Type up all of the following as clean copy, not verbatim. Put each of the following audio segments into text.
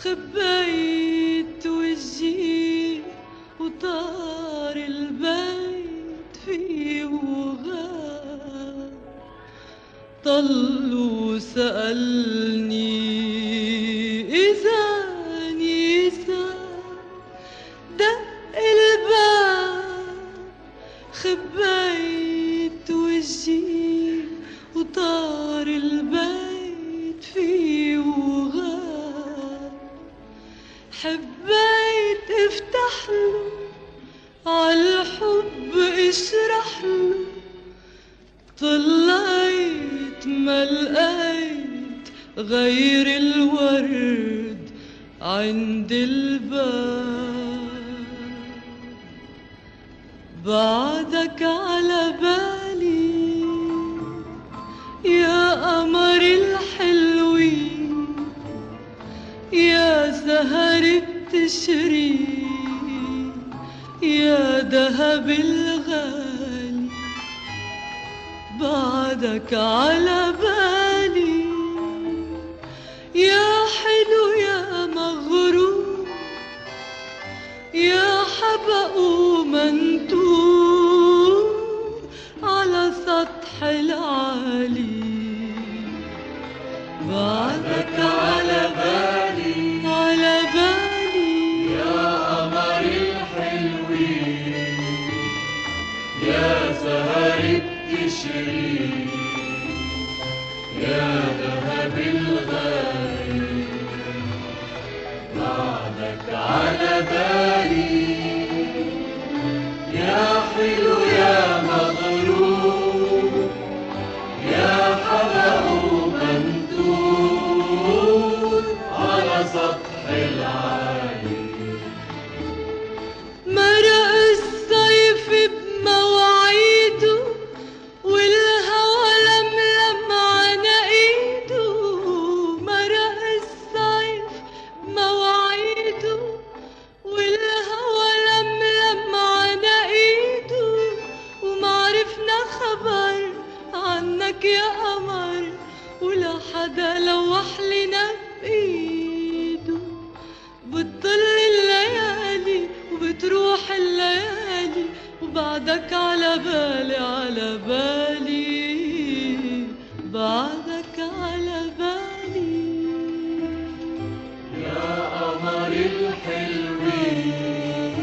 خبيت وجهي وطار البيت فيه وغاب، طل وسألني إذا دق الباب. خبيت وجهي وطار البيت فيه وغاب، حبيت افتحله عالحب اشرحله، طلعت ما لقيت غير الورد عند الباب. بعدك على بالي يا قمر الحلوين، يا سهر بتشري يا دهب الغالي. بعدك على بالي يا حلو يا مغرور، يا حبق ومنتور على سطح العالي. بعدك على بالي يا قمر الحلوين، يا سهر بتشري يا ذهب الغالي. بعدك على بالي يا حلو يا مغرور، يا حبق ومنتور على سطح العالي. مرق الصيف بمواعيده والهوى لملم على ايده. مرق الصيف بمواعيده والهوى لملم على ايده، ومعرفنا خبر عنك يا قمر ولا حدا لوح لنا بايده. بتضل الليالي وبتروح الليالي وبعدك على بالي بعدك على بالي. يا قمر الحلوين،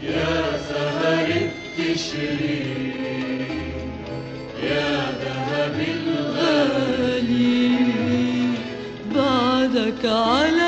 يا سهر بتشري يا ذهب الغالي. بعدك على